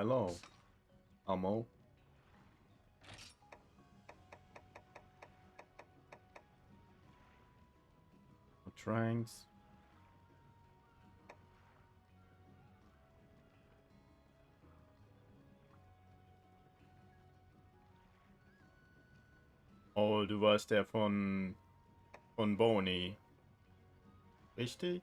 hello, Amo. Tranks. Oh, du warst der von Boney. Richtig?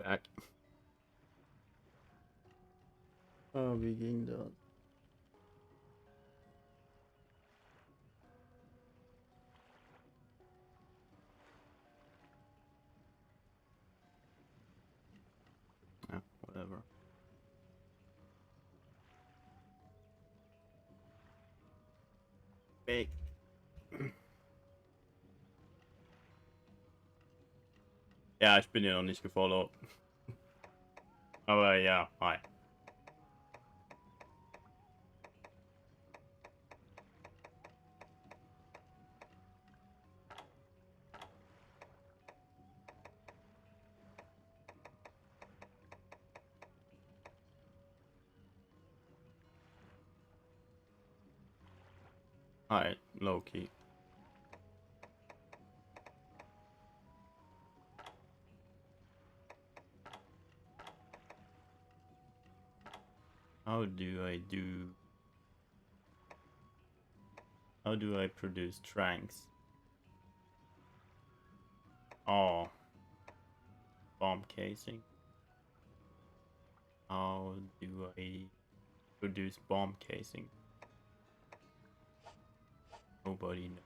Back. Oh, wie ging das? Yeah, whatever. Big. Ja, ich bin ja noch nicht gefollowt. Aber ja, hi. Hi, Loki. How do I produce tranks? Oh, bomb casing. How do I produce bomb casing? Nobody knows.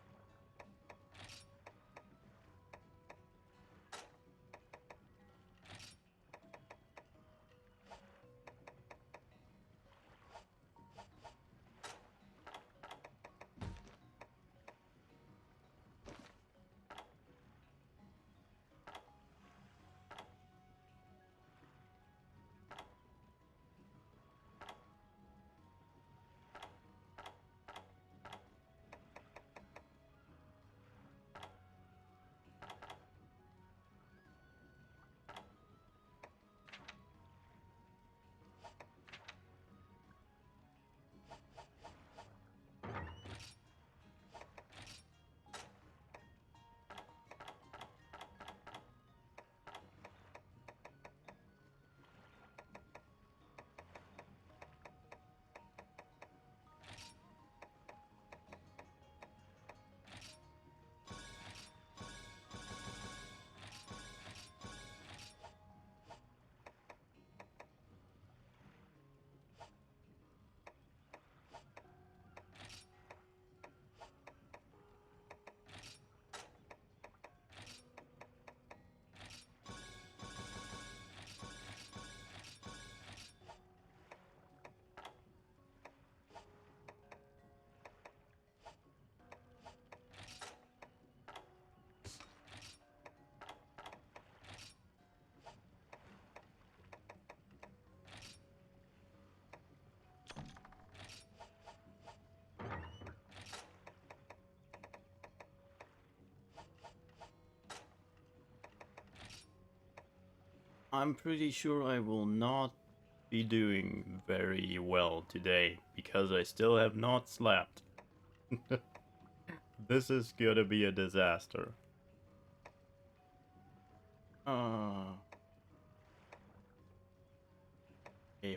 I'm pretty sure I will not be doing very well today because I still have not slept. This is gonna be a disaster. A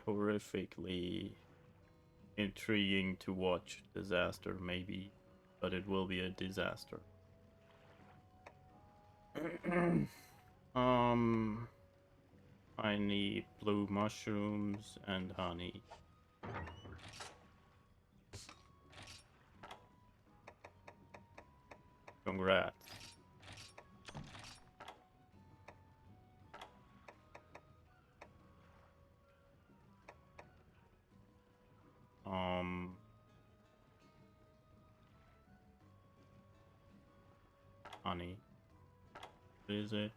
horrifically intriguing to watch disaster, maybe, but it will be a disaster. I need blue mushrooms and honey. Congrats. Honey. What is it?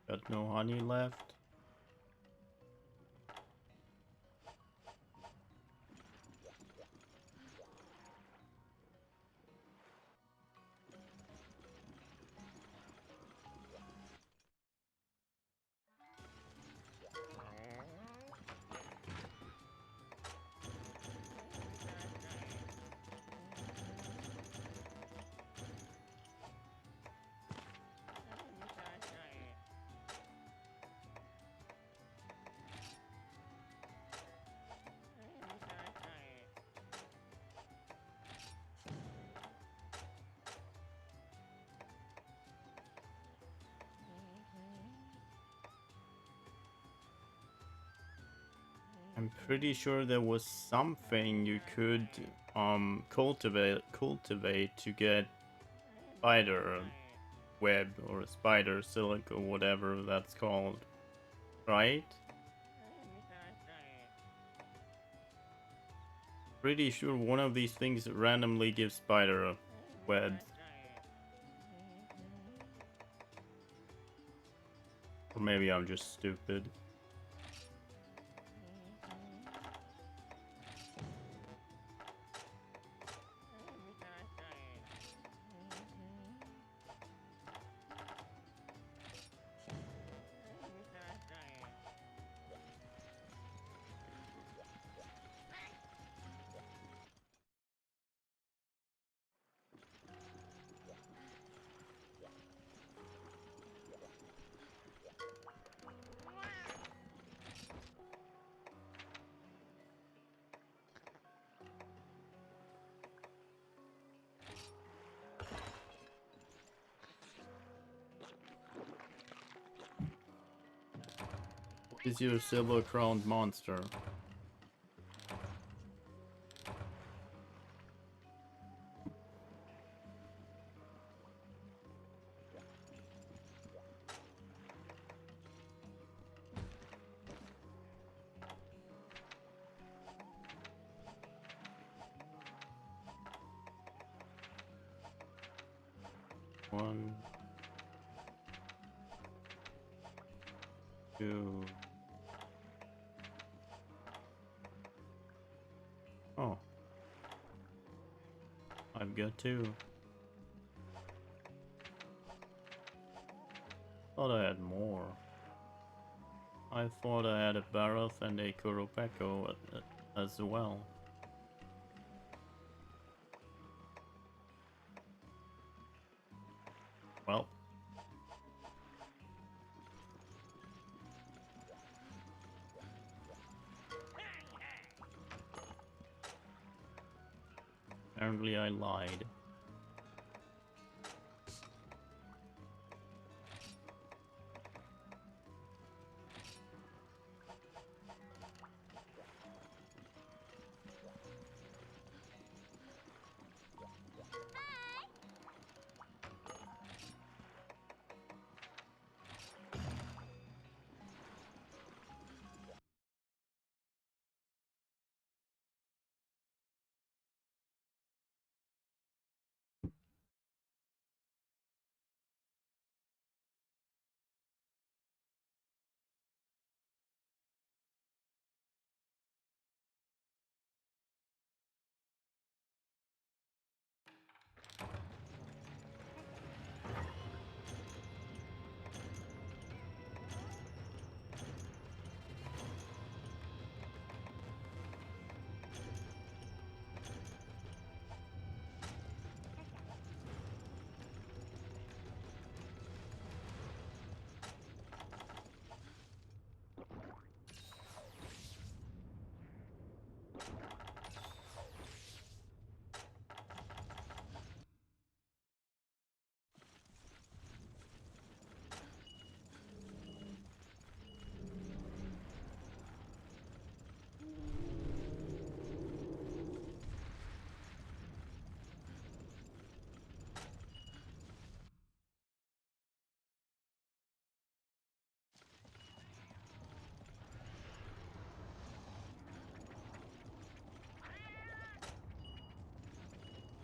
Got no honey left? I'm pretty sure there was something you could cultivate to get spider web or spider silk or whatever that's called, right? Pretty sure one of these things randomly gives spider webs. Or maybe I'm just stupid. What is your silver-crowned monster? One, two. Oh, I've got two. Thought I had more. I thought I had a Baroth and a Kuropeko as well. Well. Apparently I lied.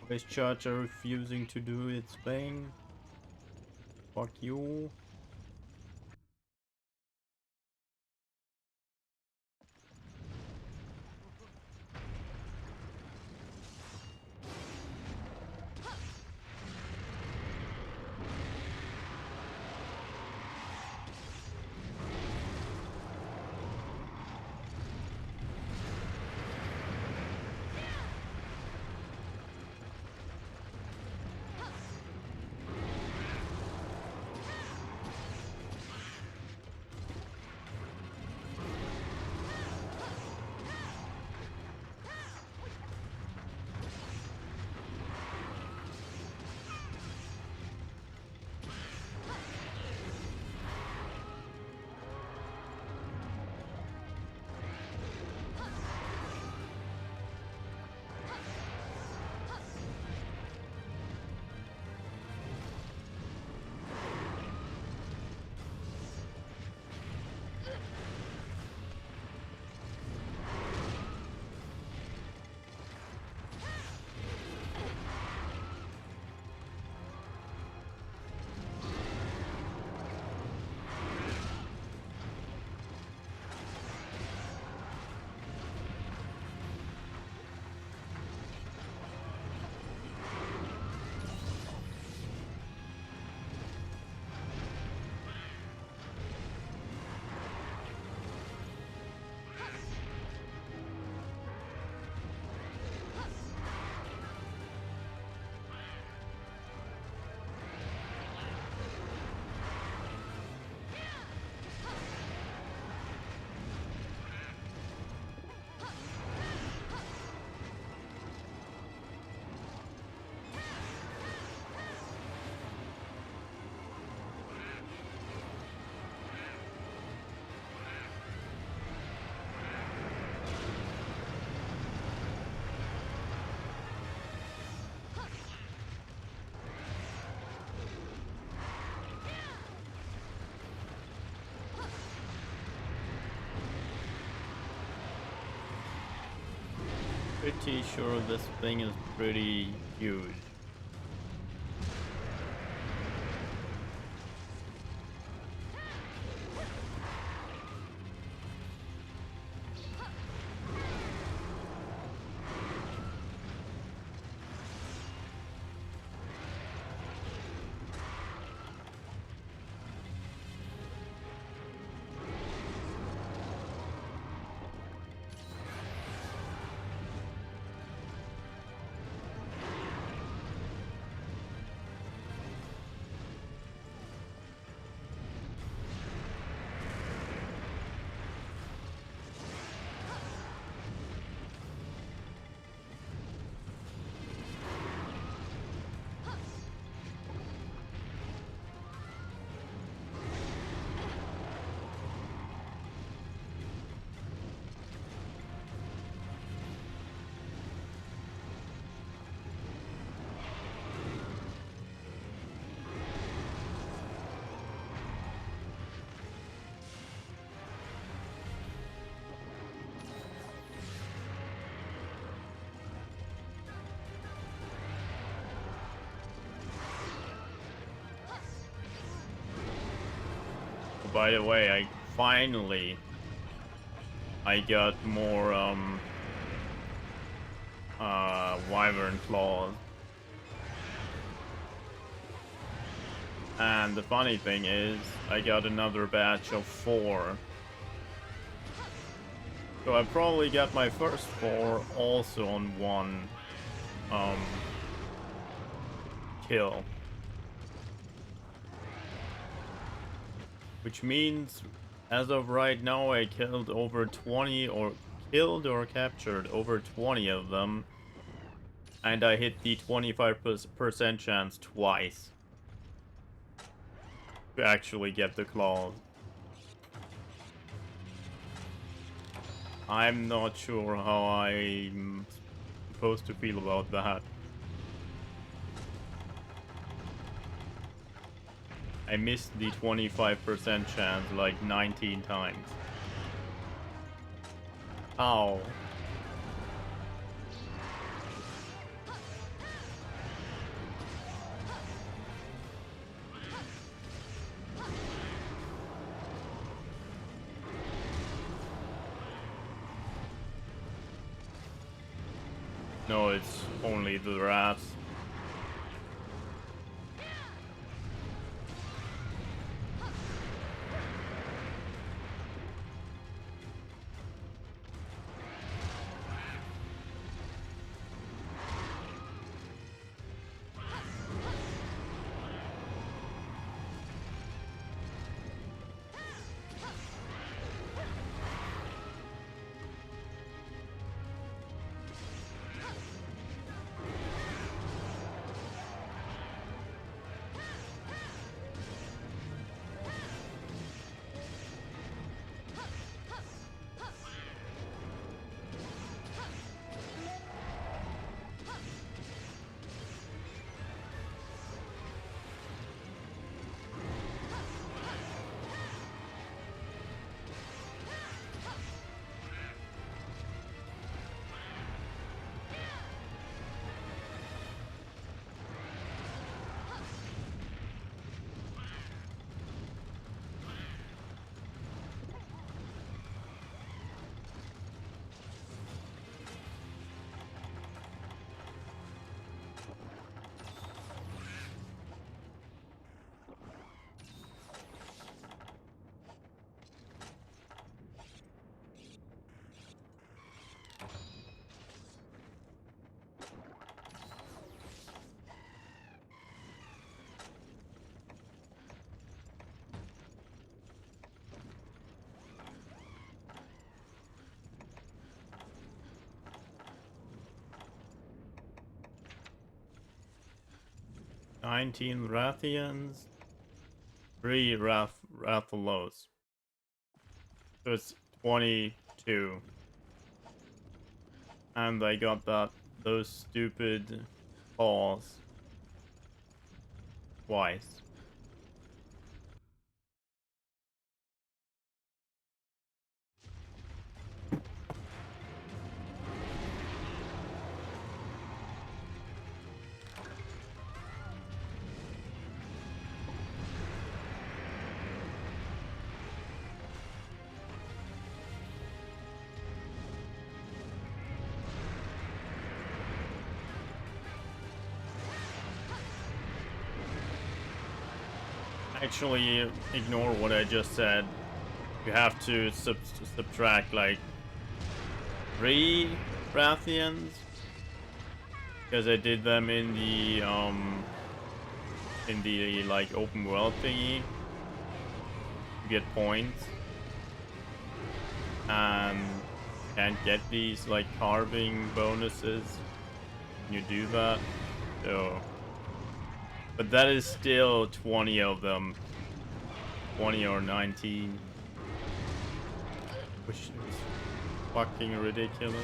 This church are refusing to do its thing. Fuck you. Pretty sure this thing is pretty huge. By the way, I got more wyvern claws. And the funny thing is, I got another batch of 4. So I probably got my first 4 also on one kill. Which means, as of right now, I killed over 20 or captured over 20 of them. And I hit the 25% chance twice to actually get the claws. I'm not sure how I'm supposed to feel about that. I missed the 25% chance like 19 times. Ow. No, it's only the rats. $19 Rathians, 3 Rathalos. So it's 22. And I got those stupid balls twice. Actually, ignore what I just said. You have to subtract like 3 Rathians, because I did them in the like open world thingy. You get points and can't get these like carving bonuses when you do that. So, but that is still 20 of them, 20 or 19, which is fucking ridiculous.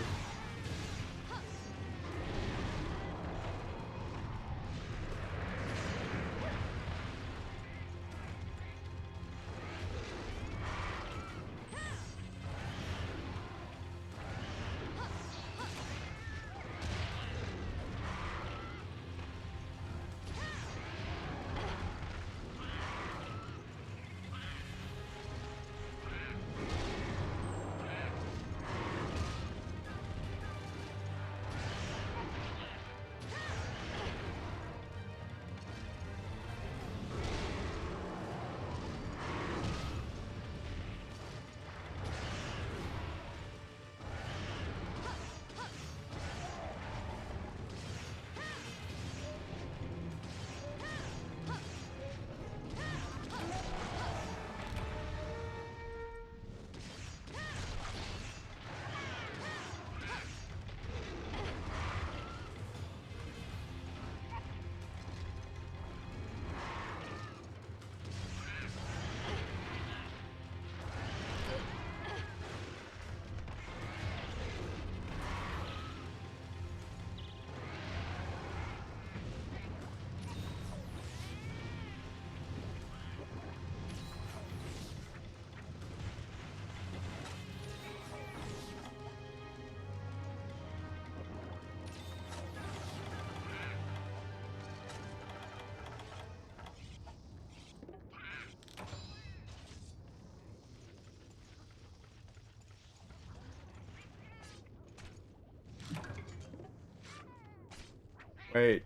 Wait.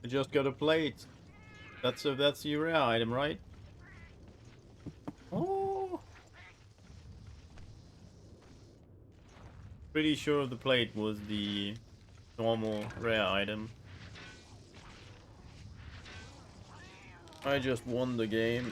I just got a plate. That's the rare item, right? Oh. Pretty sure the plate was the normal rare item. I just won the game.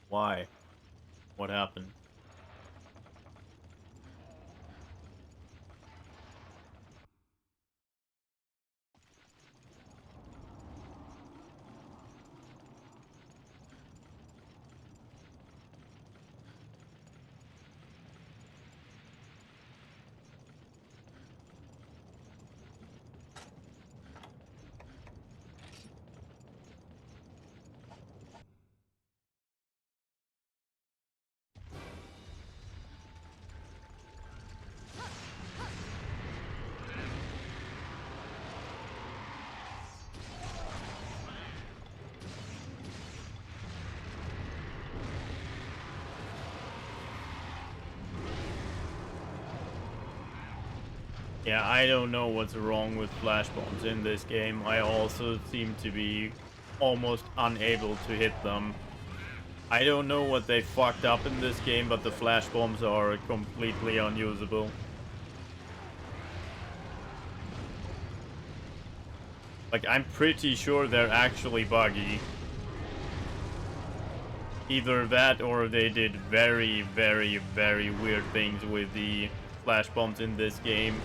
Why? What happened? Yeah, I don't know what's wrong with flash bombs in this game. I also seem to be almost unable to hit them. I don't know what they fucked up in this game, but the flash bombs are completely unusable. Like, I'm pretty sure they're actually buggy. Either that or they did very, very, very weird things with the flash bombs in this game.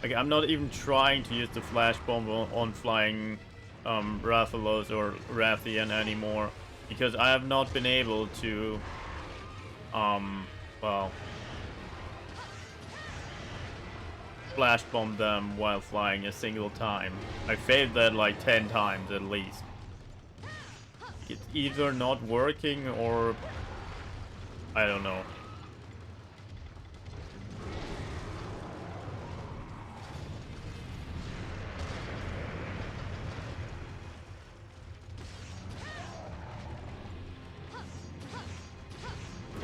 Like, I'm not even trying to use the flash bomb on flying Rathalos or Rathian anymore, because I have not been able to well, flash bomb them while flying a single time. I failed that like 10 times at least. It's either not working or I don't know.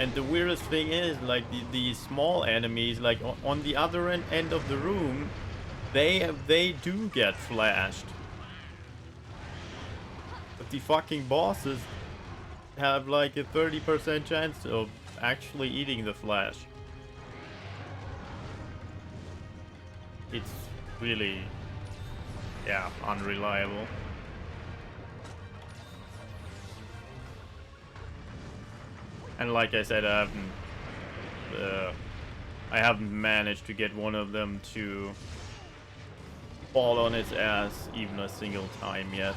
And the weirdest thing is, like, the small enemies, like, on the other end of the room, they do get flashed. But the fucking bosses have, like, a 30% chance of actually eating the flash. It's really, yeah, unreliable. And like I said, I haven't managed to get one of them to fall on its ass even a single time yet.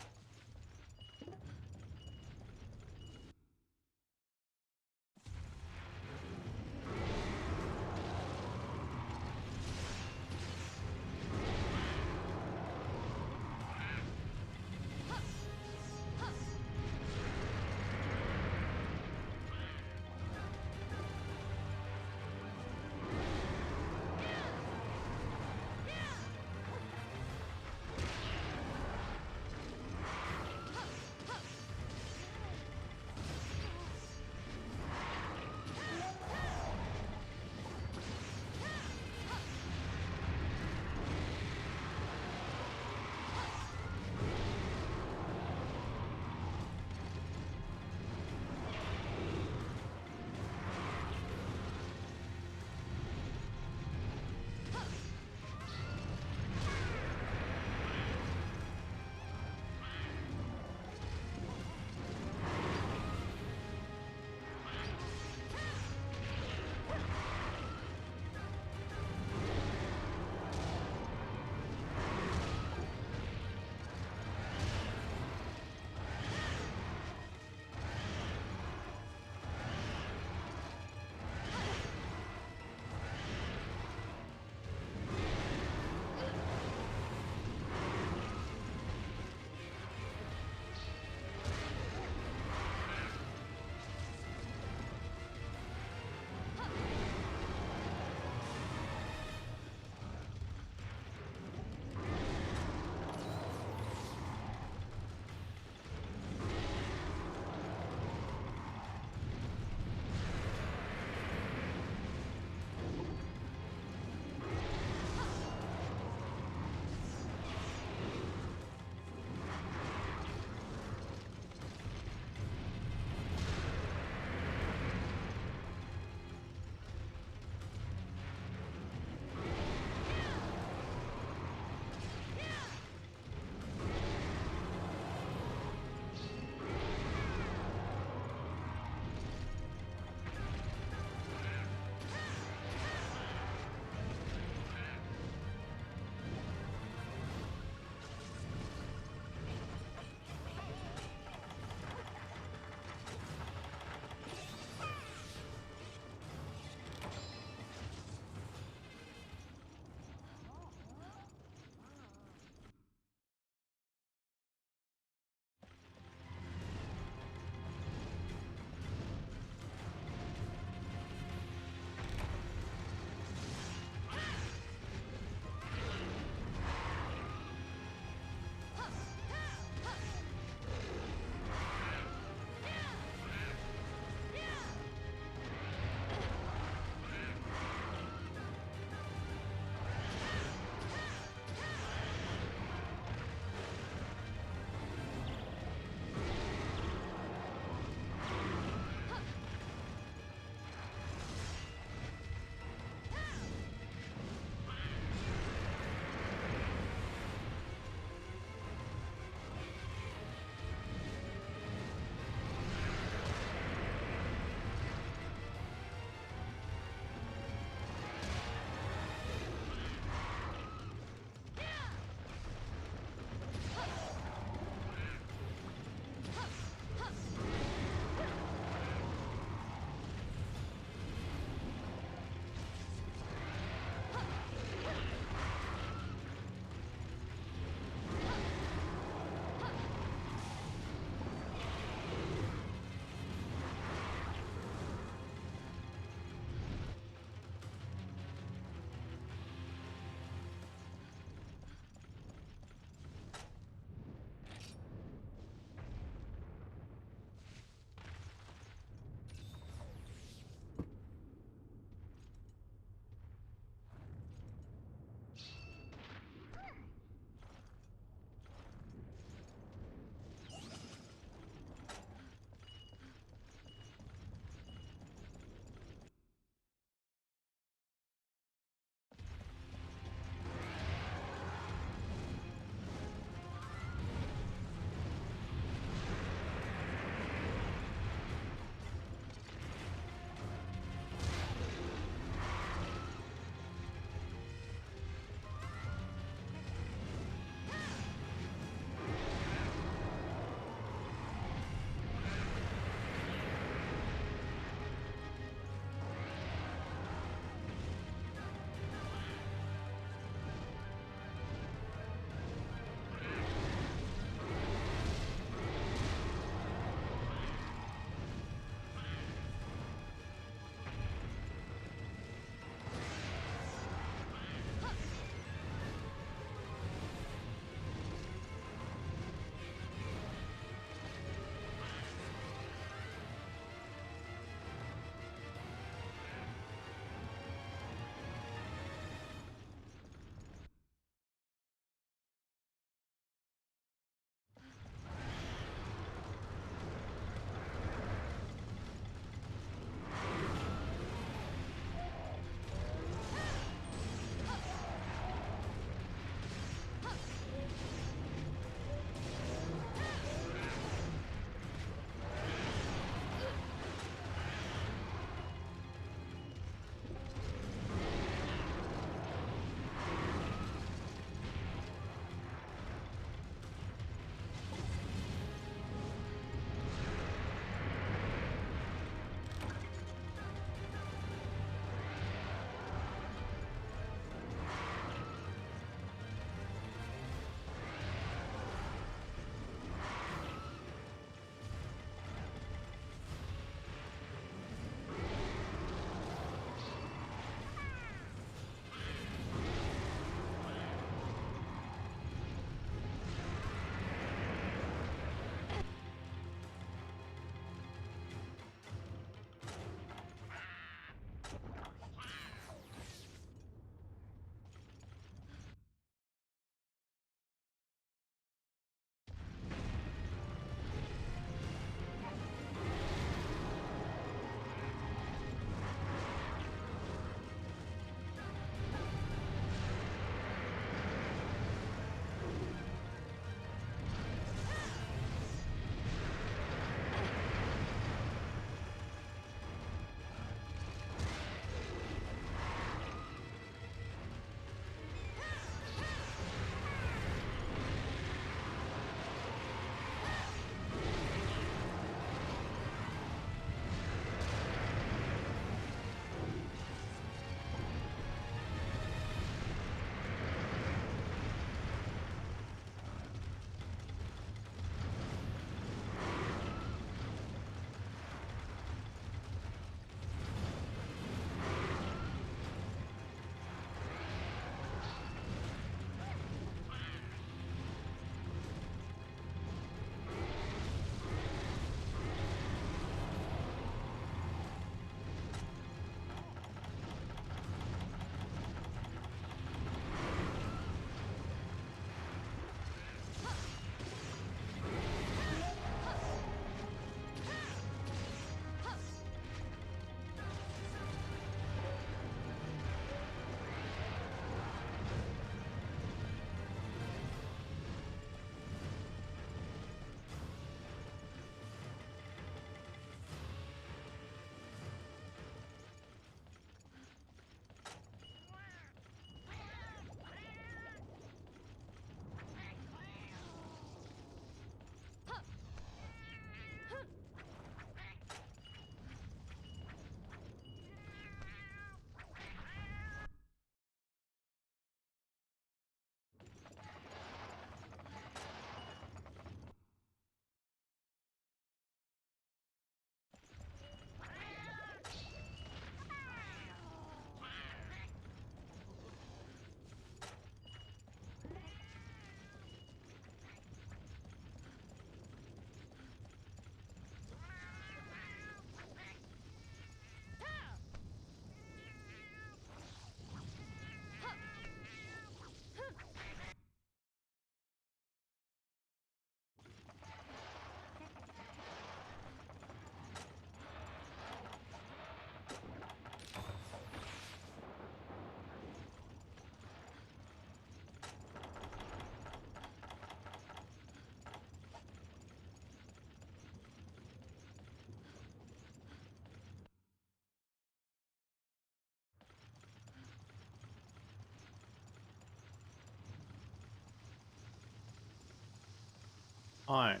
Alright,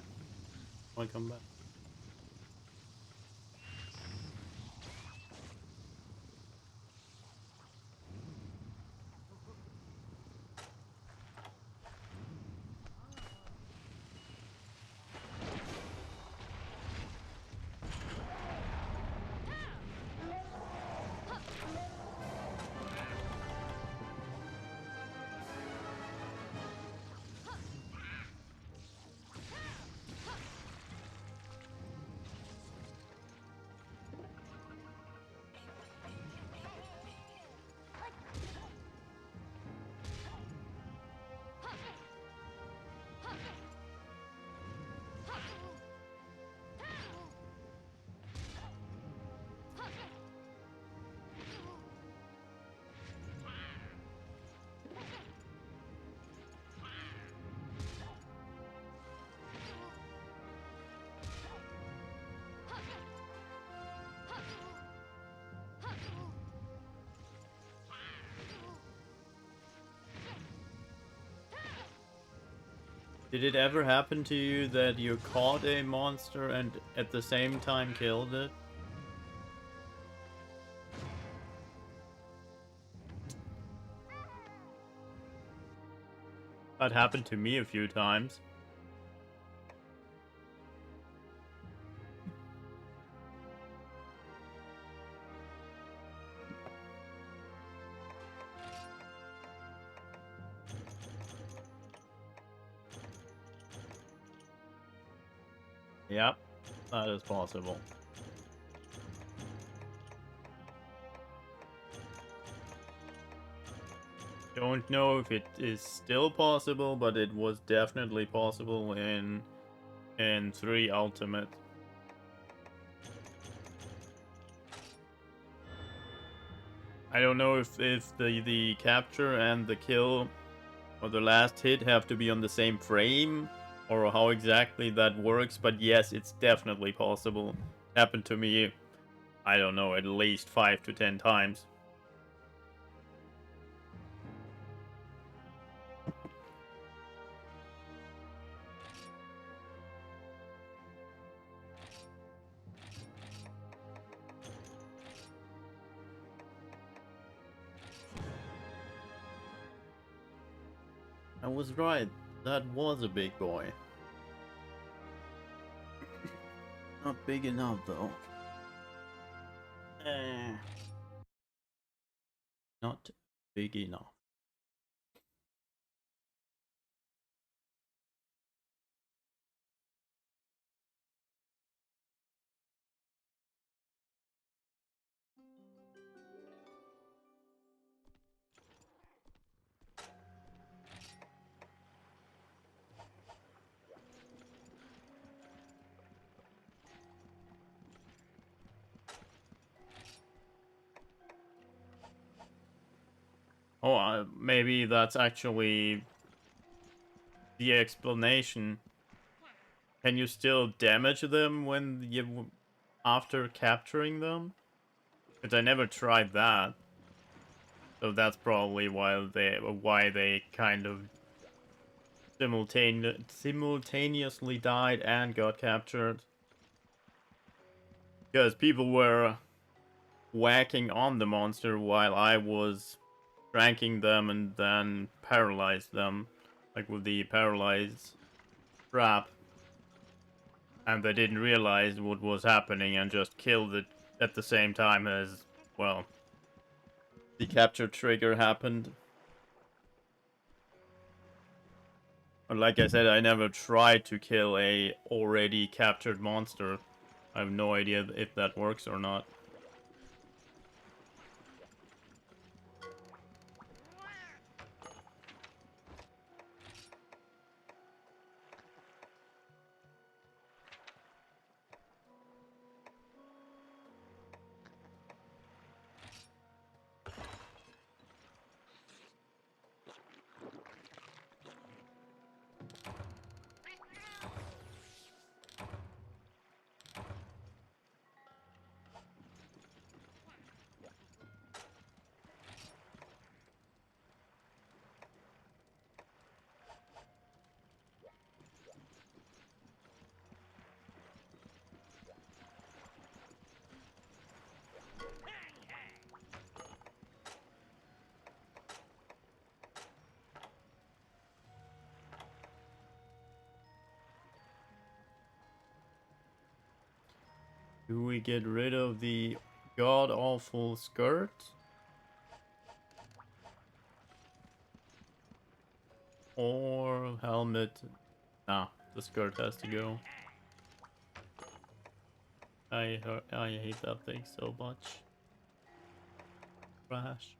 welcome back. Did it ever happen to you that you caught a monster and at the same time killed it? That happened to me a few times. Yep, that is possible. Don't know if it is still possible, but it was definitely possible in 3 Ultimate. I don't know if the capture and the kill or the last hit have to be on the same frame or how exactly that works, but yes, it's definitely possible. Happened to me, I don't know, at least 5 to 10 times. I was right. That was a big boy. Not big enough, though. Not big enough. Oh, maybe that's actually the explanation. Can you still damage them when you after capturing them? Because I never tried that, so that's probably why they kind of simultaneously died and got captured. Because people were whacking on the monster while I was ranking them and then paralyzed them, like with the paralyzed trap. And they didn't realize what was happening and just killed it at the same time as, well, the capture trigger happened. But like I said, I never tried to kill a already captured monster. I have no idea if that works or not. Do we get rid of the god-awful skirt? Or helmet? Nah, the skirt has to go. I hate that thing so much. Trash.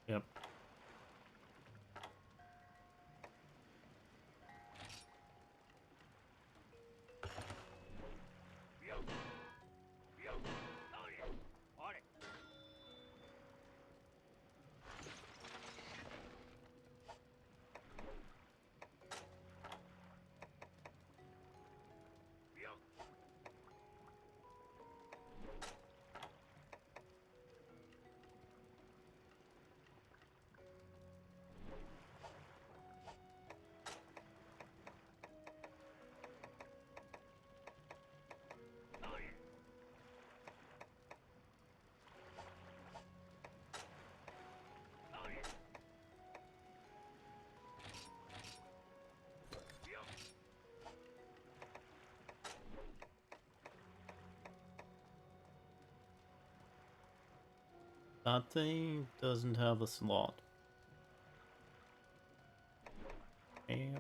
Yep. That thing doesn't have a slot. Damn.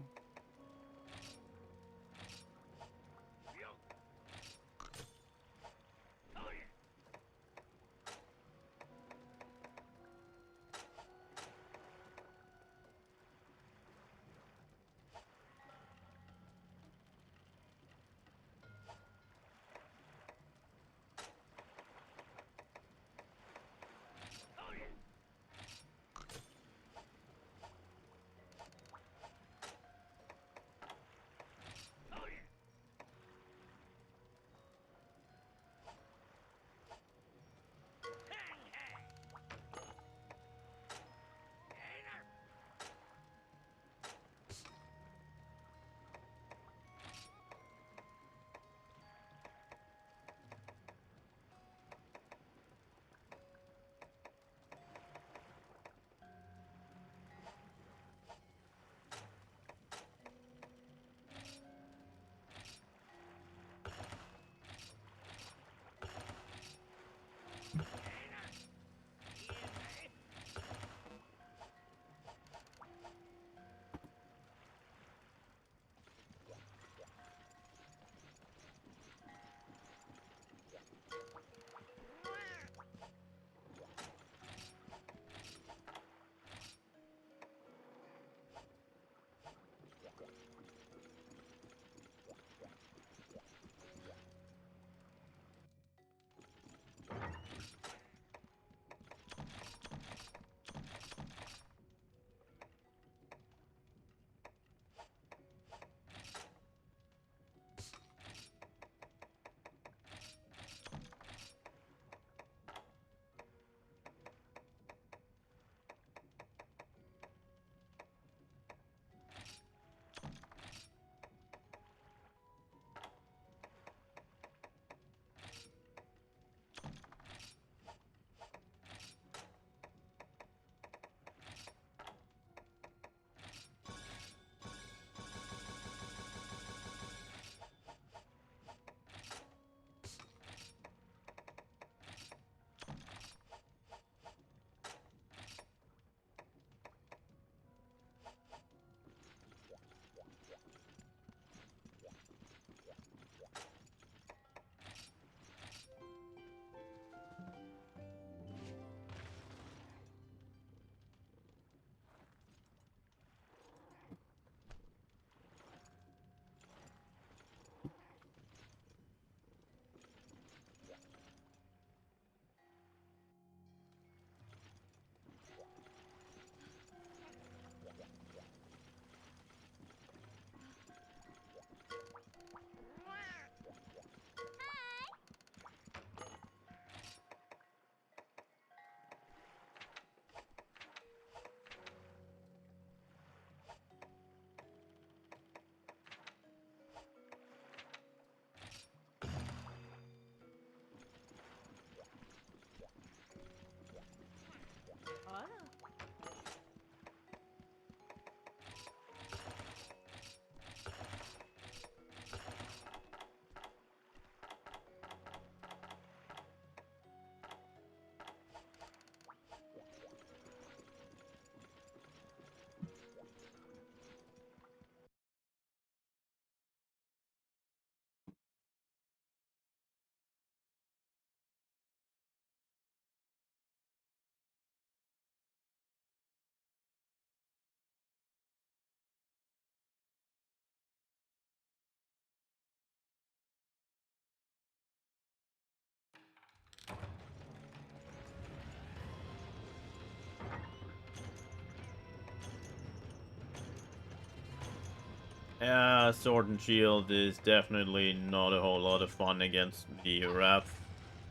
Sword and Shield is definitely not a whole lot of fun against the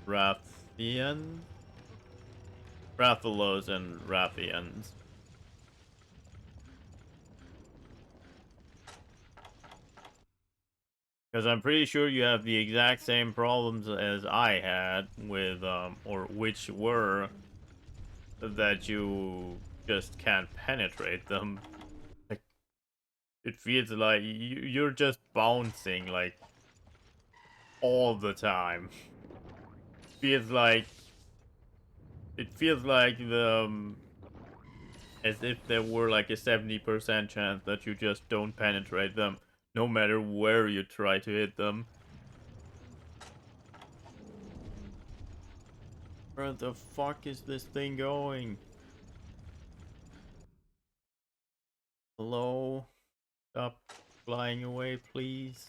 Rathian, Rathalos and Rathians. Because I'm pretty sure you have the exact same problems as I had with, or which were that you just can't penetrate them. Like, it feels like you're just bouncing, like, all the time. Feels like, it feels like as if there were like a 70% chance that you just don't penetrate them, no matter where you try to hit them. Where the fuck is this thing going? Hello? Stop flying away, please.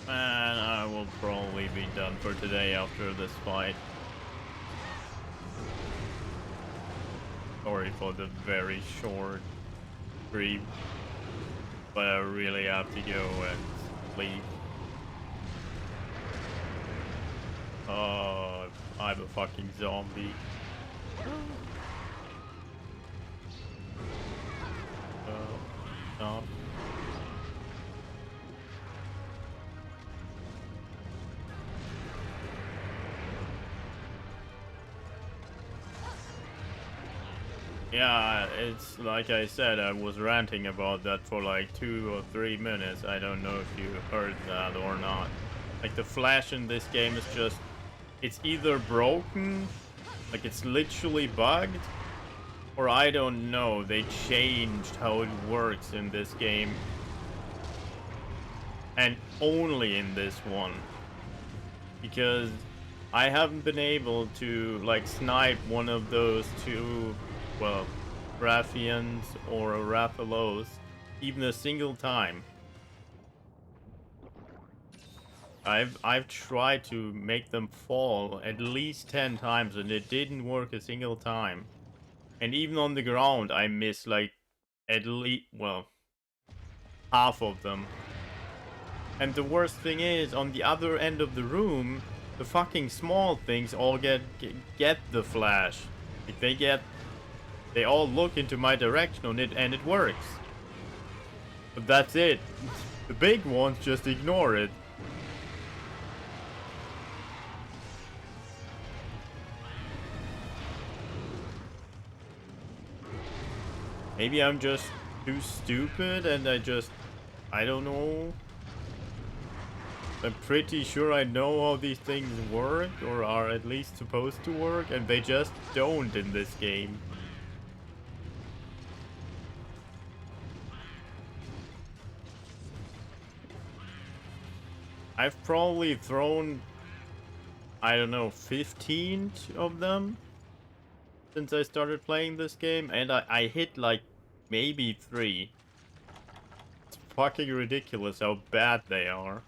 And I will probably be done for today after this fight. Sorry for the very short stream, but I really have to go and sleep. Oh, I'm a fucking zombie. Stop. Yeah, it's like I said, I was ranting about that for like 2 or 3 minutes. I don't know if you heard that or not. Like, the flash in this game is just, it's either broken, like it's literally bugged, or I don't know, they changed how it works in this game. And only in this one. Because I haven't been able to, like, snipe one of those two, well, Rathians or Rathalos even a single time. I've tried to make them fall at least 10 times and it didn't work a single time. And even on the ground I missed like at least, well, half of them. And the worst thing is, on the other end of the room, the fucking small things all get the flash. If they all look into my direction on it and it works. But that's it. The big ones just ignore it. Maybe I'm just too stupid and I don't know. I'm pretty sure I know how these things work, or are at least supposed to work, and they just don't in this game. I've probably thrown, I don't know, 15 of them since I started playing this game, and I hit like maybe 3. It's fucking ridiculous how bad they are.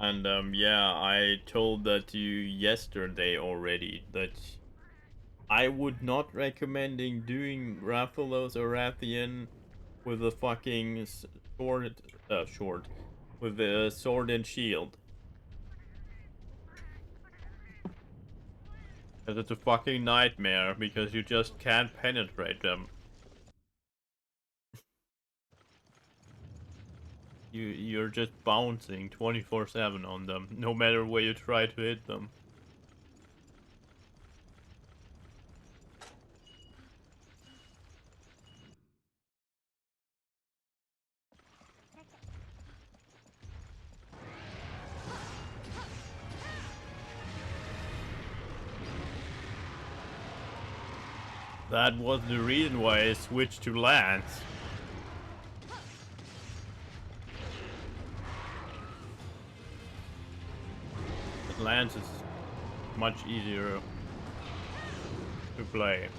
And yeah, I told that to you yesterday already, that I would not recommending doing Rathalos or Rathian with a fucking sword, with a sword and shield. Because it's a fucking nightmare, because you just can't penetrate them. You're just bouncing 24/7 on them, no matter where you try to hit them. That was the reason why I switched to Lance. But Lance is much easier to play.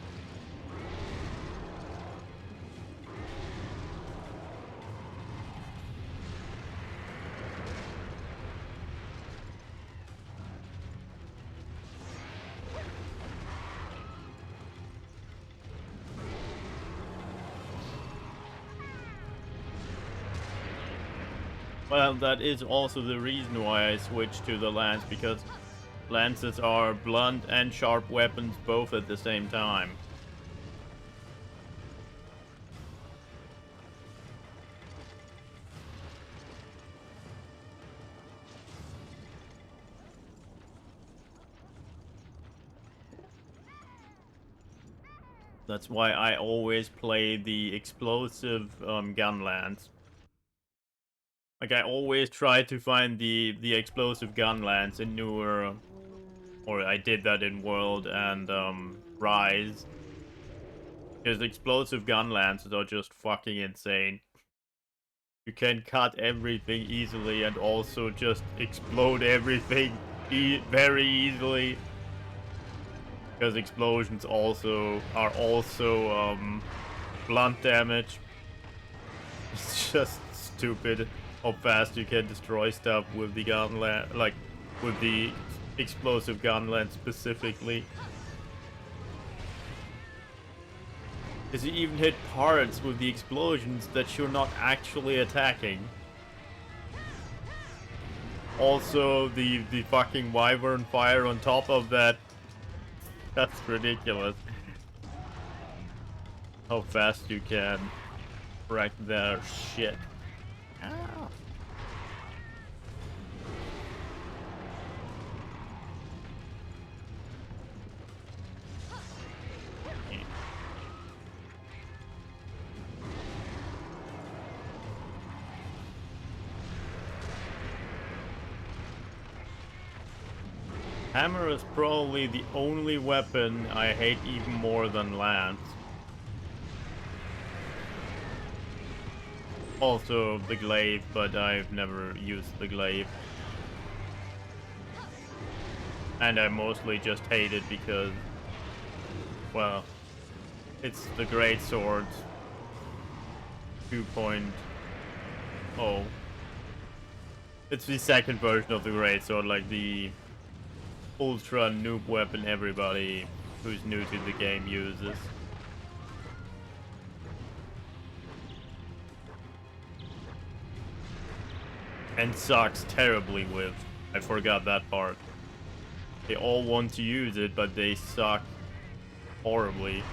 Well, that is also the reason why I switched to the lance, because lances are blunt and sharp weapons both at the same time. That's why I always play the explosive gun lance. Like, I always try to find the explosive gun lance in newer, or I did that in World and Rise. Because explosive gun lances are just fucking insane. You can cut everything easily and also just explode everything very easily. Because explosions are also blunt damage. It's just stupid how fast you can destroy stuff with the gun lance, like with the explosive gun lance specifically. Because you even hit parts with the explosions that you're not actually attacking. Also, the fucking wyvern fire on top of that. That's ridiculous. How fast you can wreck their shit. Ow. Hammer is probably the only weapon I hate even more than lance. Also the glaive, but I've never used the glaive. And I mostly just hate it because, well, it's the Great Sword 2.0. It's the second version of the Great Sword, like the ultra noob weapon everybody who's new to the game uses. And sucks terribly with. I forgot that part. They all want to use it, but they suck horribly.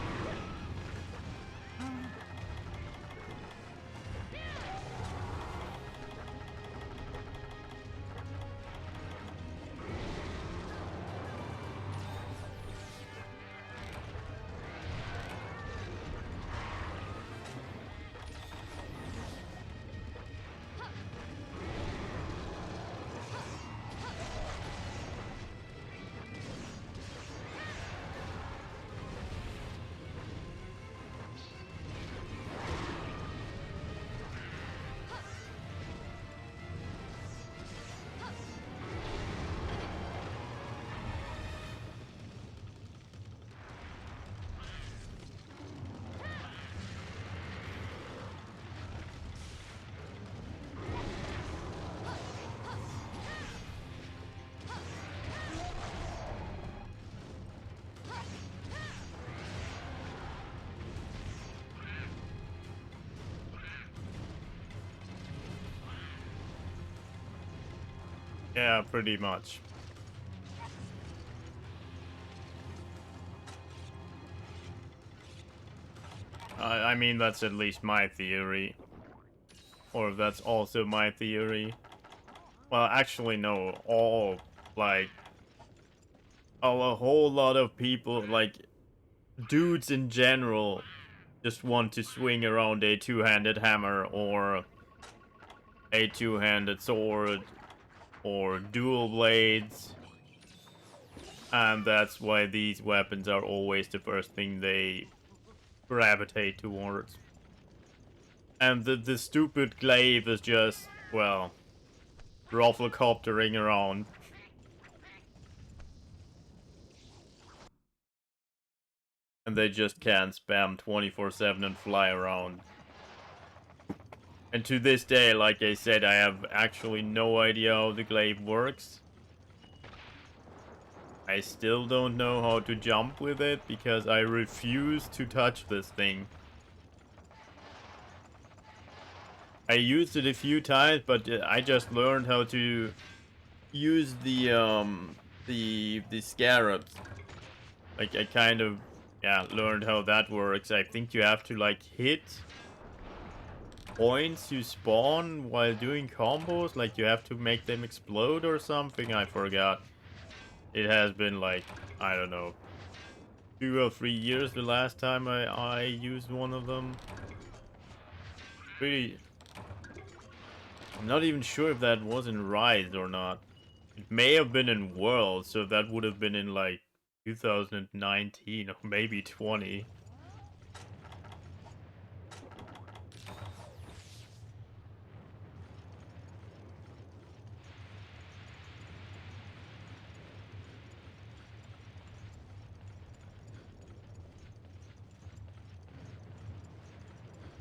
Yeah, pretty much. I mean, that's at least my theory. Or that's also my theory. Well, actually, no. Like, a whole lot of people, like, dudes in general, just want to swing around a two-handed hammer or a two-handed sword or dual blades. And that's why these weapons are always the first thing they gravitate towards. And the stupid glaive is just, well, rufflecoptering around. And they just can't spam 24/7 and fly around. And to this day, like I said, I have actually no idea how the glaive works. I still don't know how to jump with it because I refuse to touch this thing. I used it a few times, but I just learned how to use the scarabs. Like I kind of learned how that works. I think you have to like hit points you spawn while doing combos, like you have to make them explode or something. I forgot. It has been like, I don't know, 2 or 3 years the last time I used one of them. Pretty, I'm not even sure if that was in Rise or not. It may have been in World, so that would have been in like 2019 or maybe 20.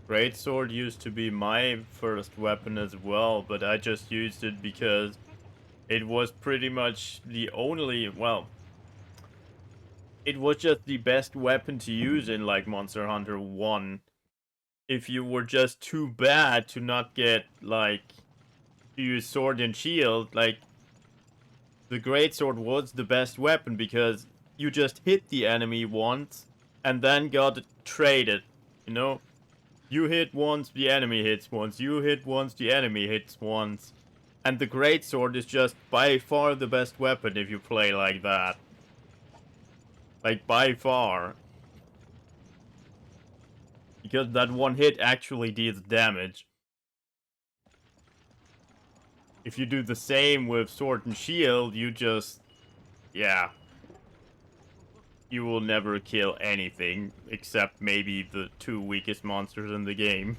Greatsword used to be my first weapon as well, but I just used it because it was pretty much the only, well, it was just the best weapon to use in like Monster Hunter 1. If you were just too bad to not get like to use sword and shield, like the greatsword was the best weapon because you just hit the enemy once and then got traded, you know? You hit once, the enemy hits once. You hit once, the enemy hits once. And the greatsword is just by far the best weapon if you play like that. Like, by far. Because that one hit actually deals damage. If you do the same with sword and shield, you just... yeah. You will never kill anything, except maybe the 2 weakest monsters in the game.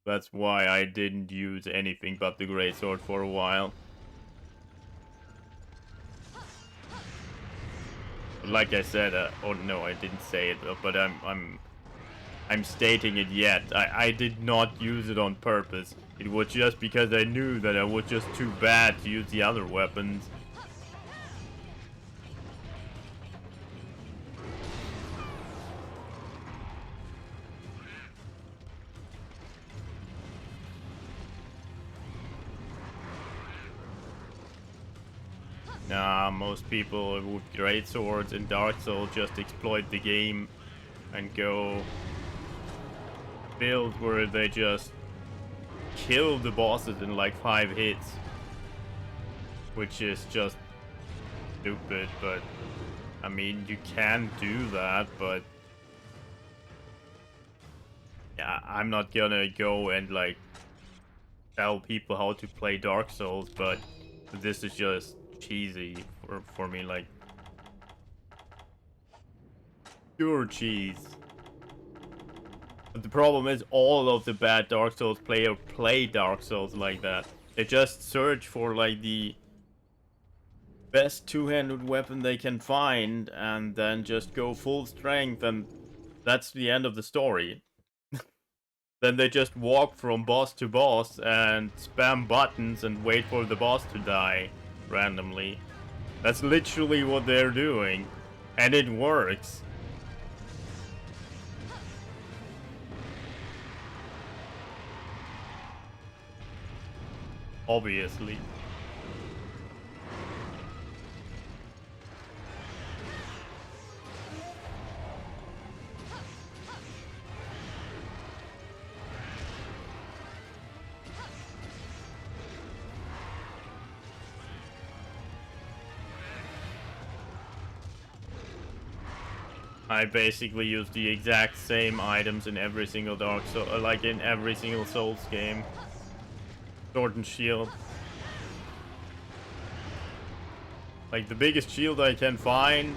That's why I didn't use anything but the greatsword for a while. like I said, oh no, I didn't say it, but I'm stating it yet. I did not use it on purpose. It was just because I knew that I was just too bad to use the other weapons. Nah, most people with great swords in Dark Souls just exploit the game and go build where they just kill the bosses in like 5 hits, which is just stupid. But I mean, you can do that, but yeah, I'm not gonna go and like tell people how to play Dark Souls, but this is just cheesy for me, like pure cheese. But the problem is all of the bad Dark Souls player play Dark Souls like that. They just search for like the best two-handed weapon they can find and then just go full strength, and that's the end of the story. Then they just walk from boss to boss and spam buttons and wait for the boss to die randomly. That's literally what they're doing, and it works. Obviously. I basically use the exact same items in every single Dark Souls, like in every single Souls game. Sword and shield. Like the biggest shield I can find,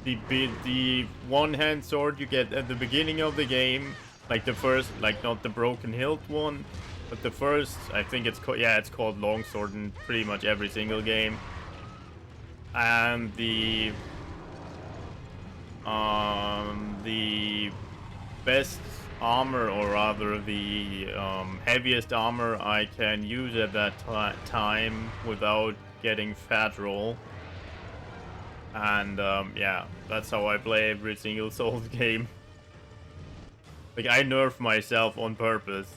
the one-hand sword you get at the beginning of the game, like the first, like not the broken hilt one, but the first, I think it's called, yeah, it's called longsword in pretty much every single game. And the best armor, or rather the heaviest armor I can use at that time without getting fat roll. And yeah, that's how I play every single Souls game. Like, I nerf myself on purpose.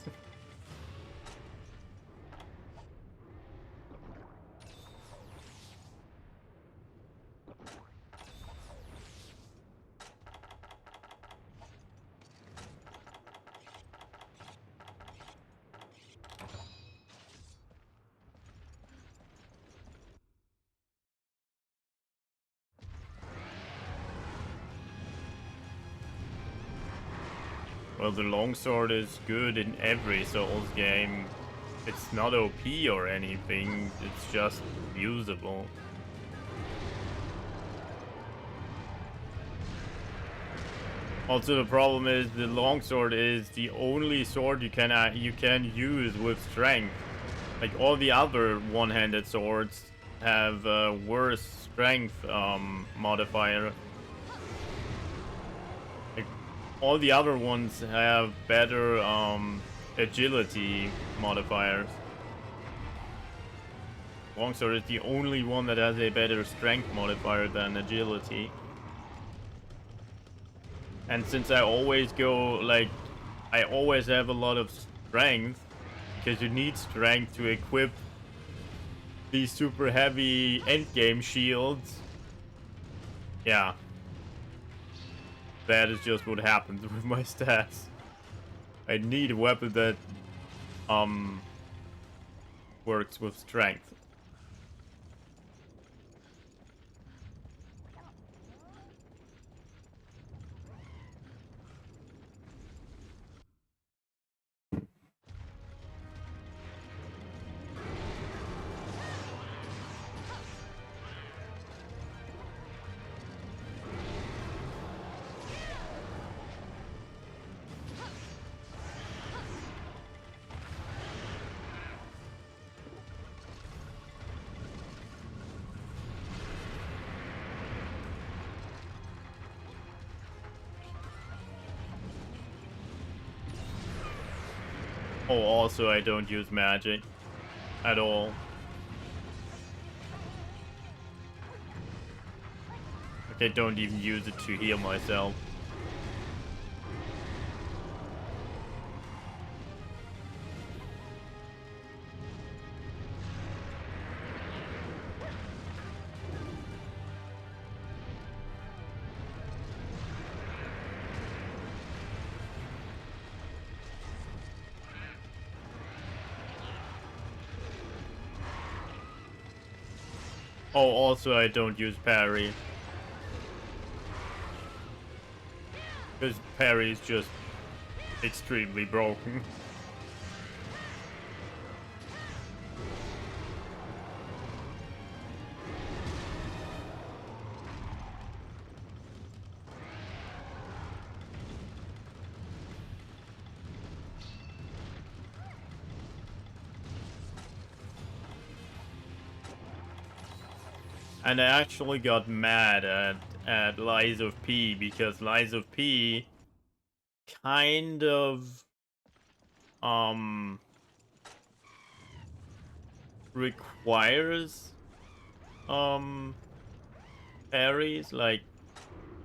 Well, the longsword is good in every Souls game. It's not OP or anything, it's just usable. Also, the problem is the longsword is the only sword you can use with strength. Like, all the other one-handed swords have worse strength modifier. Like, all the other ones have better agility modifiers. Longsword is the only one that has a better strength modifier than agility. And since I always go, like, I always have a lot of strength, because you need strength to equip these super heavy endgame shields. Yeah. That is just what happens with my stats. I need a weapon that, works with strength. Oh, also I don't use magic at all. Like I don't even use it to heal myself. Oh, also I don't use parry. Because parry is just extremely broken. And I actually got mad at Lies of P because Lies of P kind of um requires parries. Like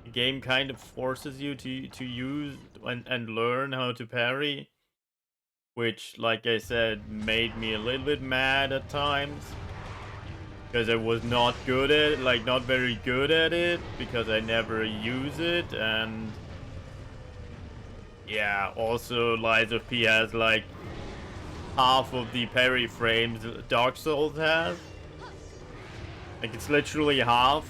the game kind of forces you to use and learn how to parry, which, like I said, made me a little bit mad at times. Because I was not good at it, like not very good at it, because I never use it, and yeah, also Lies of P has like half of the parry frames Dark Souls has. Like it's literally half.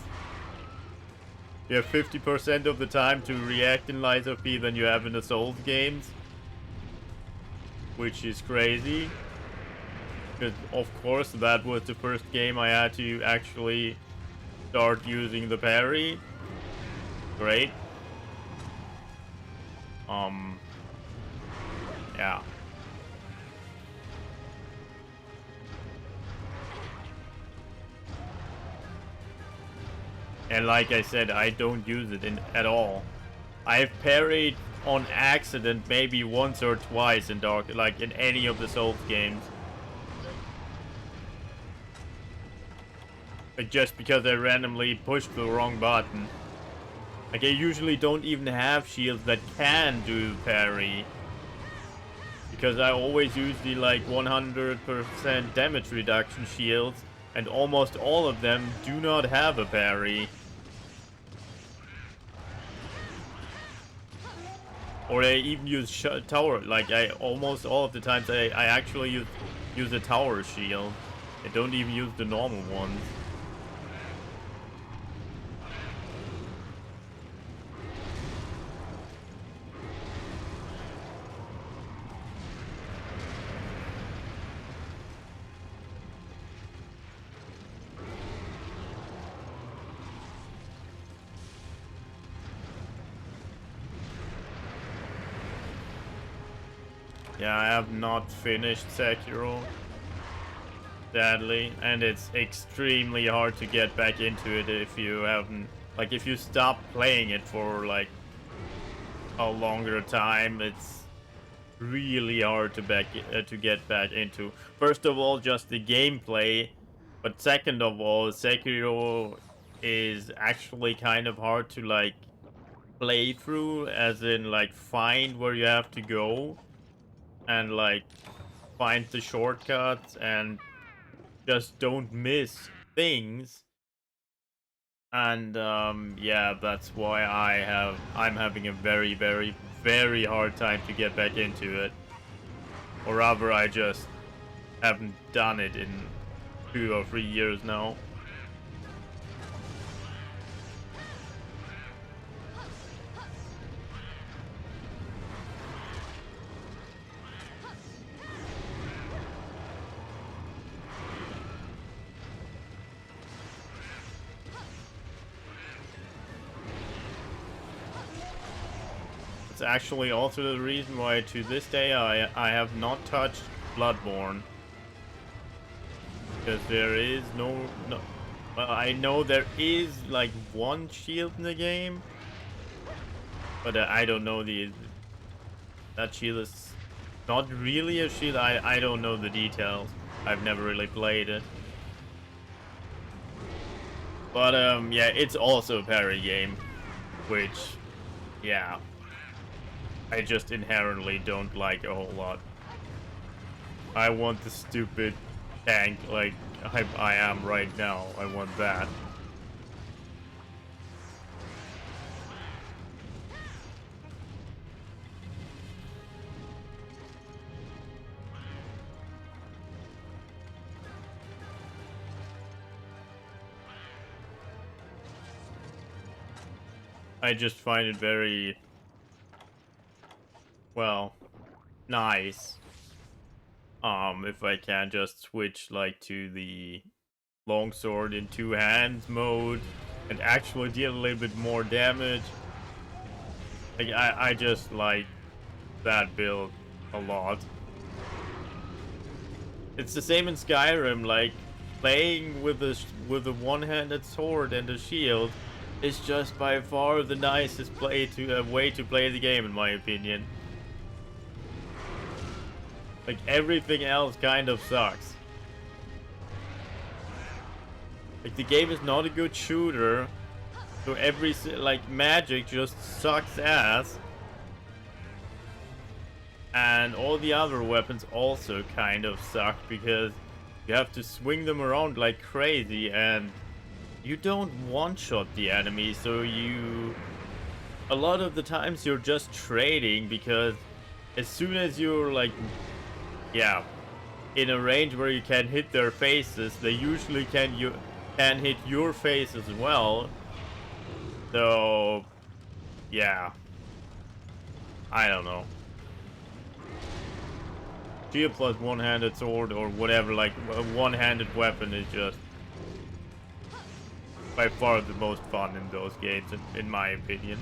You have 50% of the time to react in Lies of P than you have in the Souls games, which is crazy. Because of course that was the first game I had to actually start using the parry. Great. Yeah. And like I said, I don't use it at all. I've parried on accident maybe once or twice in like in any of the Souls games. Like just because I randomly pushed the wrong button. Like I usually don't even have shields that can do parry. Because I always use the like 100% damage reduction shields. And almost all of them do not have a parry. Or I even use tower. Like I almost all of the times I actually use a tower shield. I don't even use the normal ones. Yeah, I have not finished Sekiro, sadly, and it's extremely hard to get back into it if you haven't, like, if you stop playing it for like a longer time. It's really hard to get back into. First of all, just the gameplay, but second of all, Sekiro is actually kind of hard to like play through, as in like find where you have to go and like find the shortcuts and just don't miss things. And yeah, that's why I'm having a very, very, very hard time to get back into it. Or rather, I just haven't done it in 2 or 3 years now. It's actually also the reason why to this day I have not touched Bloodborne. Because there is no... Well, I know there is like one shield in the game, but I don't know that shield is Not really a shield. I don't know the details. I've never really played it. But yeah, it's also a parry game, which yeah, I just inherently don't like a whole lot. I want the stupid tank like I am right now. I want that. I just find it very, well, nice. If I can just switch like to the longsword in two hands mode and actually deal a little bit more damage. Like I just like that build a lot. It's the same in Skyrim, like playing with a one-handed sword and a shield is just by far the nicest way to play the game, in my opinion. Like everything else kind of sucks. Like the game is not a good shooter, so like magic just sucks ass. And all the other weapons also kind of suck because you have to swing them around like crazy and you don't one-shot the enemy, so a lot of the times you're just trading because as soon as you're like, yeah, in a range where you can hit their faces, they usually can hit your face as well. So, yeah, I don't know. Shield plus one-handed sword or whatever, like a one-handed weapon is just by far the most fun in those games, in my opinion.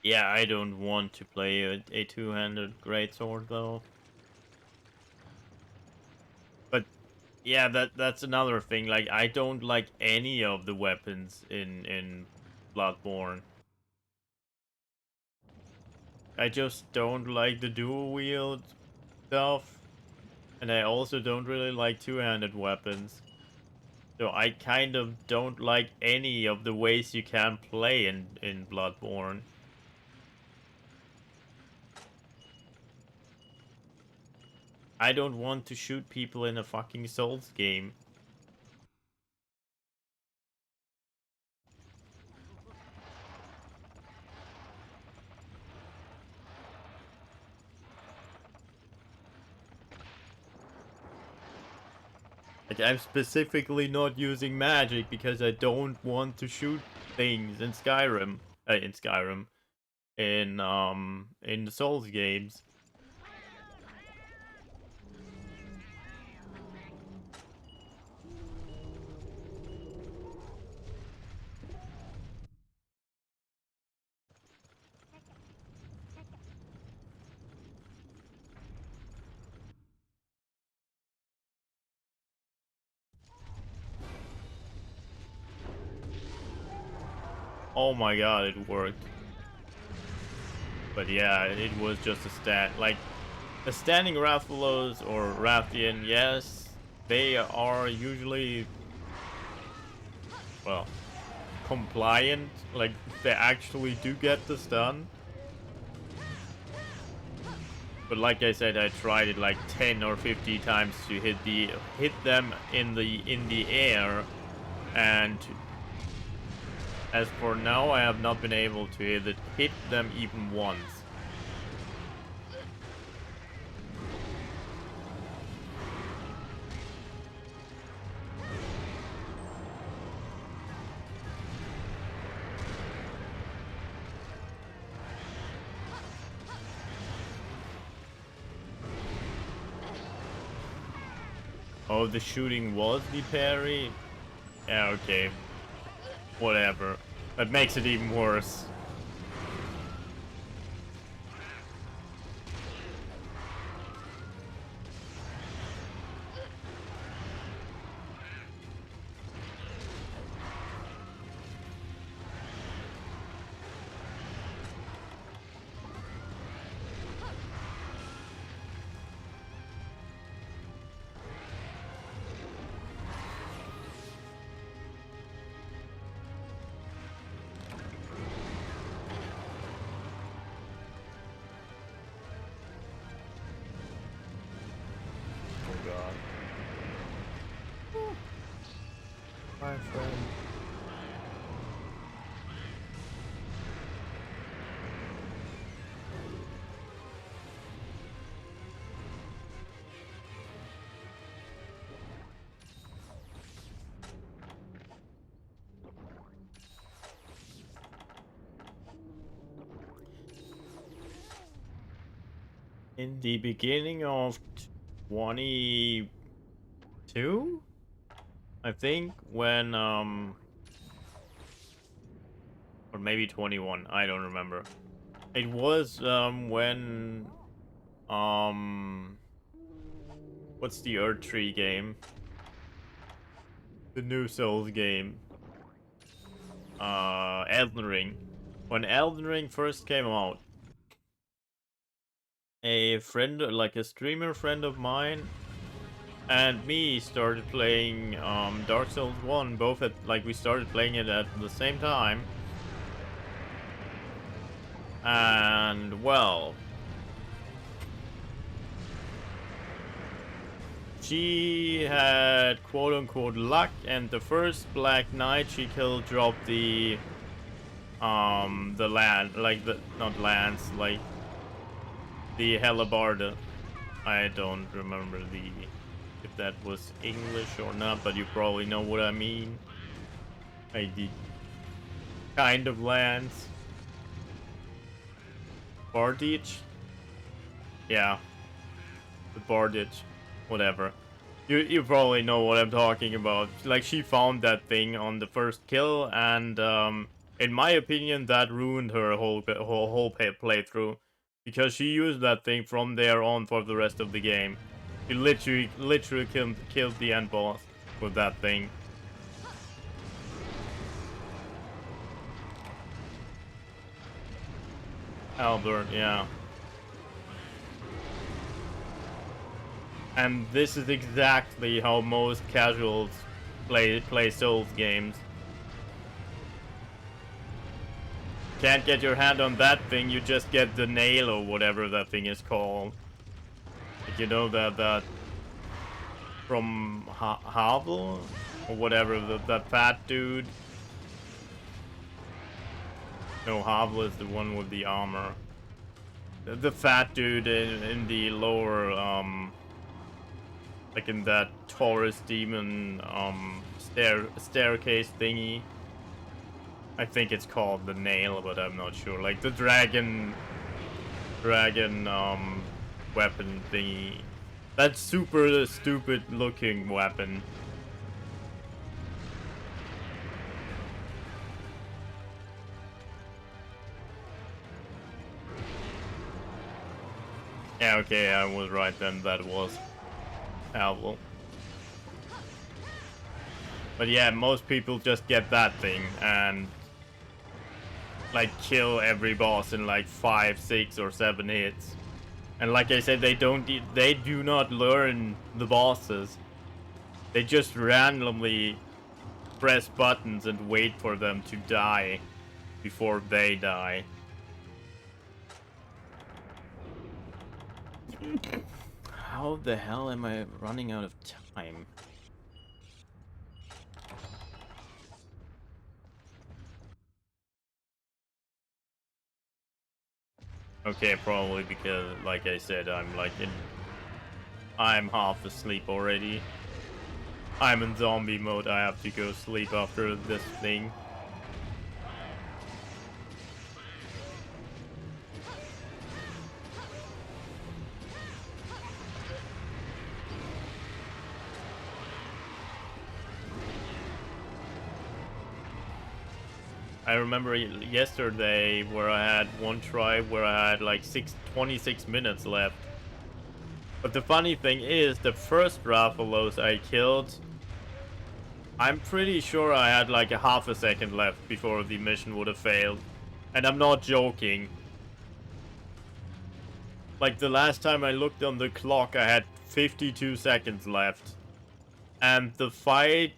Yeah, I don't want to play a two-handed greatsword though. But yeah, that's another thing. Like I don't like any of the weapons in Bloodborne. I just don't like the dual wield stuff, and I also don't really like two-handed weapons. So I kind of don't like any of the ways you can play in Bloodborne. I don't want to shoot people in a fucking Souls game. Like, I'm specifically not using magic because I don't want to shoot things in Skyrim. In Skyrim. in the Souls games. Oh my god, it worked. But yeah, it was just a like a standing Rathalos or Rathian, yes, they are usually, well, compliant. Like, they actually do get this done. But like I said, I tried it like 10 or 50 times to hit them in the air, and as for now, I have not been able to hit them even once. Oh, the shooting was the parry? Yeah, okay. Whatever. That makes it even worse. Oh god. My friend. In the beginning of 22, I think, when or maybe 21, I don't remember. It was when what's the Earth Tree game? The new Souls game. Elden Ring. When Elden Ring first came out, a friend, like a streamer friend of mine, and me started playing Dark Souls 1, both at, like, we started playing it at the same time. And, well, she had quote-unquote luck, and the first Black Knight she killed dropped the land, like, the, not lance, like, the hellebarde. I don't remember if that was English or not, but you probably know what I mean. Like, the kind of lance. Bardage? Yeah. The Bardage. Whatever. You probably know what I'm talking about. Like, she found that thing on the first kill, and in my opinion, that ruined her whole playthrough, because she used that thing from there on for the rest of the game. She literally killed the end boss with that thing. Albert, yeah. And this is exactly how most casuals play Souls games. Can't get your hand on that thing, you just get the nail or whatever that thing is called. Like, you know, that from Havel or whatever, that fat dude. No, Havel is the one with the armor. The fat dude in the lower like in that Taurus demon staircase thingy. I think it's called the nail, but I'm not sure. Like the dragon weapon thingy. That super stupid looking weapon. Yeah, okay, I was right then. That was Owl. But yeah, most people just get that thing and like kill every boss in like 5, 6, or 7 hits. And like I said, they do not learn the bosses. They just randomly press buttons and wait for them to die before they die. How the hell am I running out of time? Okay, probably because, like I said, I'm half asleep already. I'm in zombie mode. I have to go sleep after this thing. I remember yesterday where I had one try where I had like 26 minutes left. But the funny thing is, the first Rathalos I killed, I'm pretty sure I had like a half a second left before the mission would have failed. And I'm not joking. Like the last time I looked on the clock, I had 52 seconds left. And the fight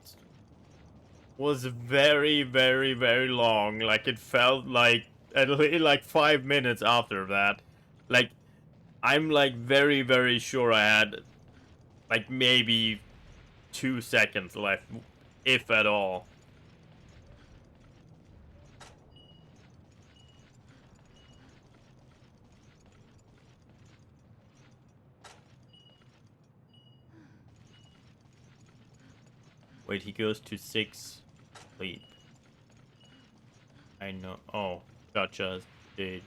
was very, very, very long. Like it felt like at least like 5 minutes after that. Like I'm like very, very sure I had like maybe 2 seconds left, if at all. Wait, he goes to 6 sleep. I know. Oh, gotcha. Did.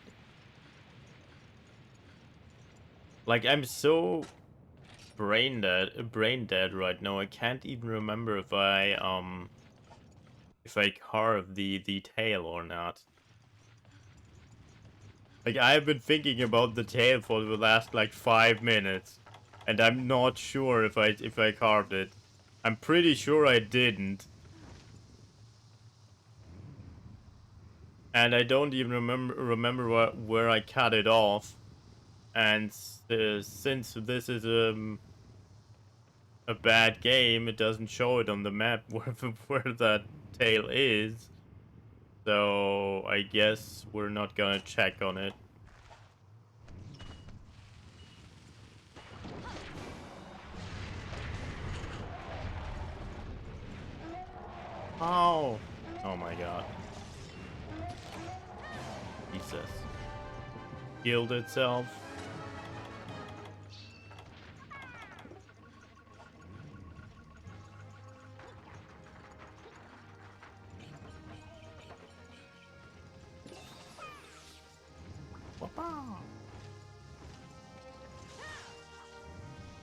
Like I'm so brain dead right now. I can't even remember if I carved the tail or not. Like I've been thinking about the tail for the last like 5 minutes, and I'm not sure if I carved it. I'm pretty sure I didn't, and I don't even remember where I cut it off. And since this is a bad game, it doesn't show it on the map where that tail is. So I guess we're not gonna check on it. Oh, oh my god, Jesus, killed itself.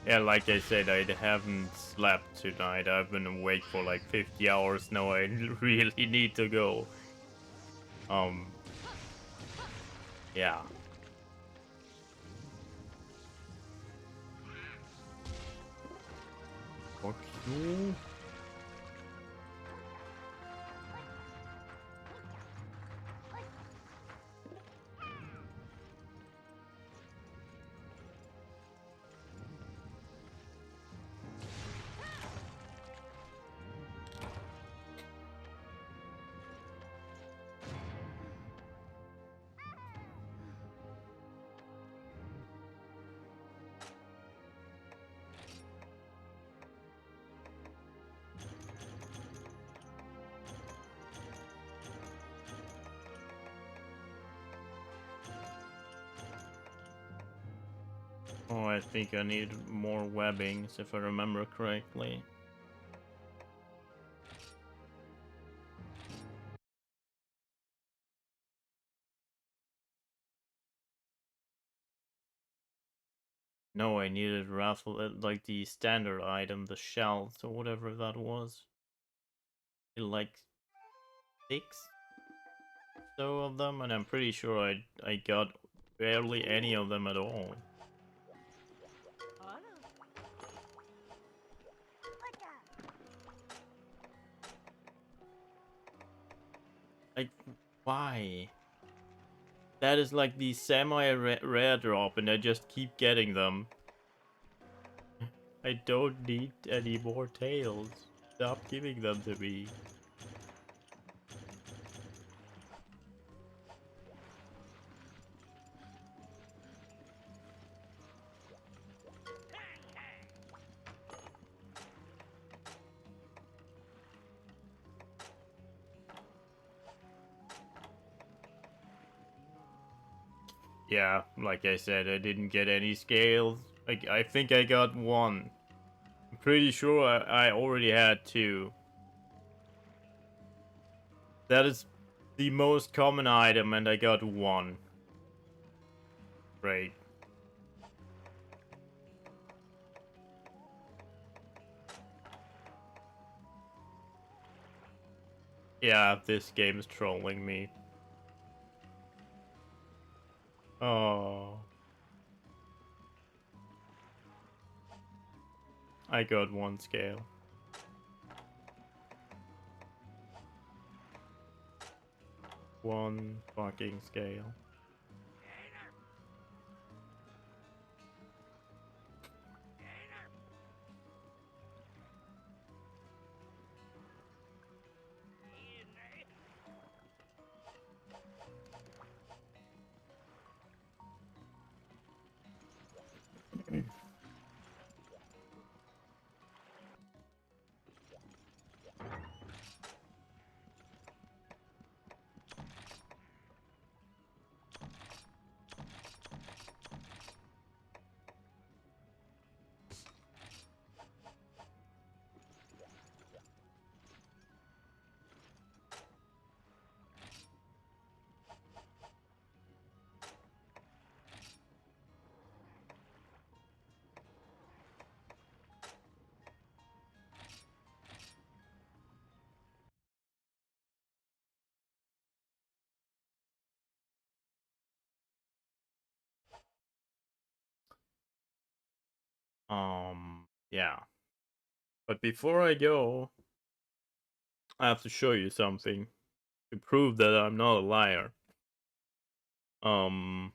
Yeah, like I said, I haven't slept tonight. I've been awake for like 50 hours now. I really need to go. Um, yeah. Okay. Oh, I think I need more webbings if I remember correctly. No, I needed raffle, like the standard item, the shells or whatever that was. Like 6 so of them, and I'm pretty sure I got barely any of them at all. Like, why? That is like the semi-rare drop, and I just keep getting them. I don't need any more tails. Stop giving them to me. Yeah, like I said, I didn't get any scales. I think I got one. I'm pretty sure I already had 2. That is the most common item, and I got 1. Great. Yeah, this game's trolling me. Oh. I got 1 scale. 1 fucking scale. Yeah. But before I go, I have to show you something to prove that I'm not a liar. Um,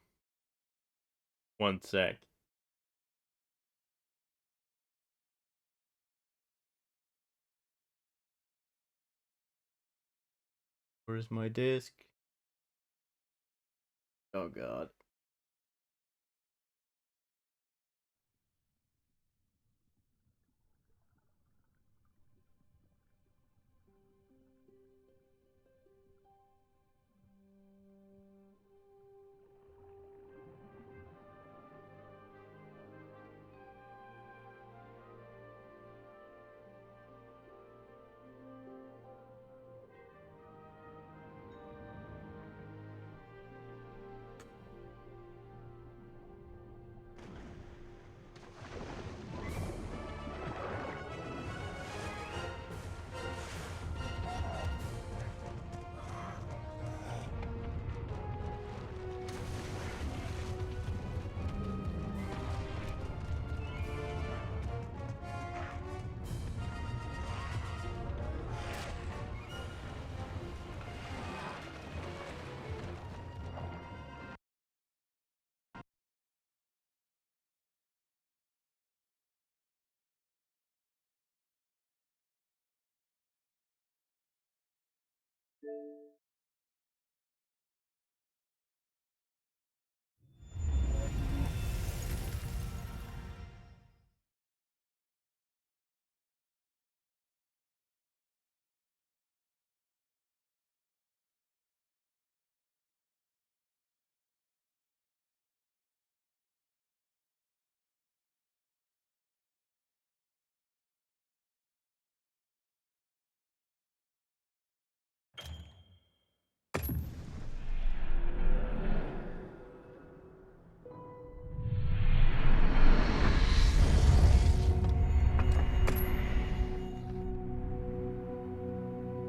1 sec. Where's my disc? Oh god.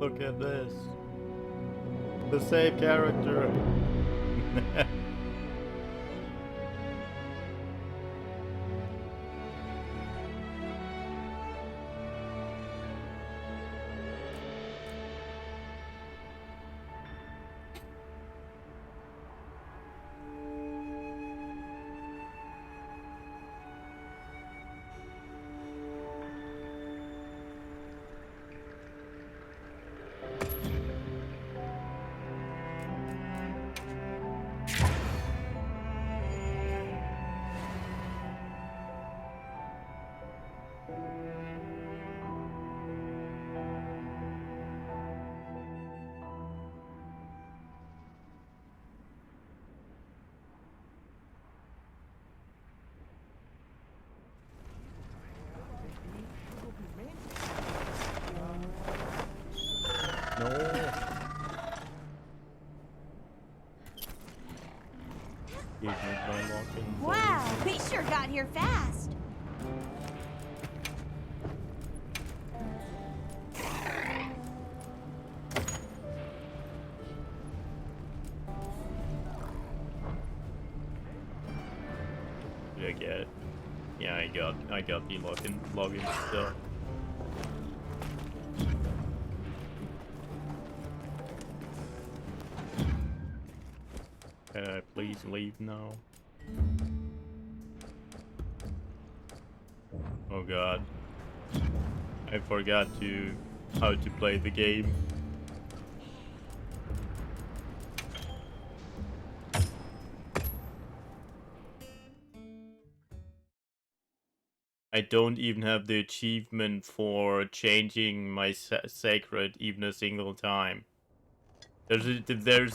Look at this. The same character. No. Excuse me, my walking. Wow, we sure got here fast. Did I get it? Yeah, I got the login still. Can I please leave now? Oh god. I forgot how to play the game. I don't even have the achievement for changing my sacred even a single time. There's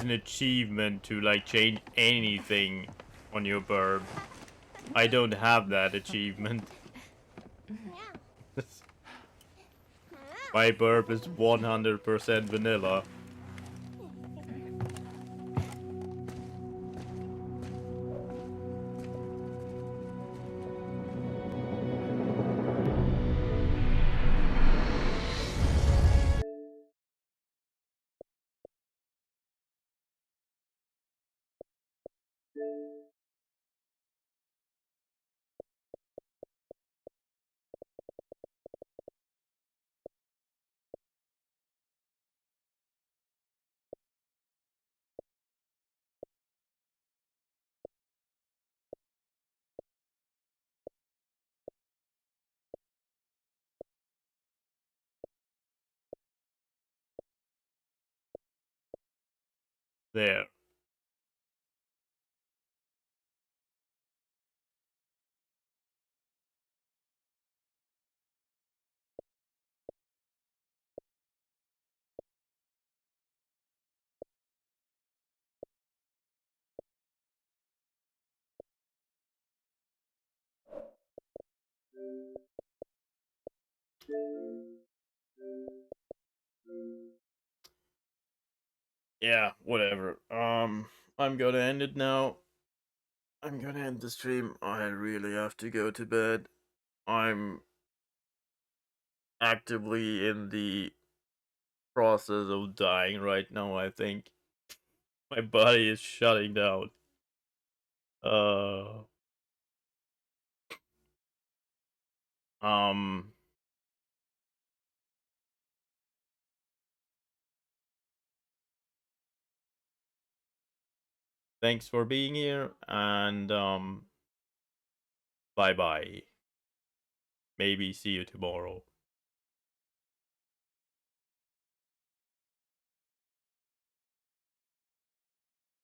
an achievement to like change anything on your burb. I don't have that achievement. My burp is 100% vanilla. There. Yeah, whatever. I'm gonna end it now. I'm gonna end the stream. I really have to go to bed. I'm actively in the process of dying right now, I think. My body is shutting down. Uh um thanks for being here and bye bye. Maybe see you tomorrow.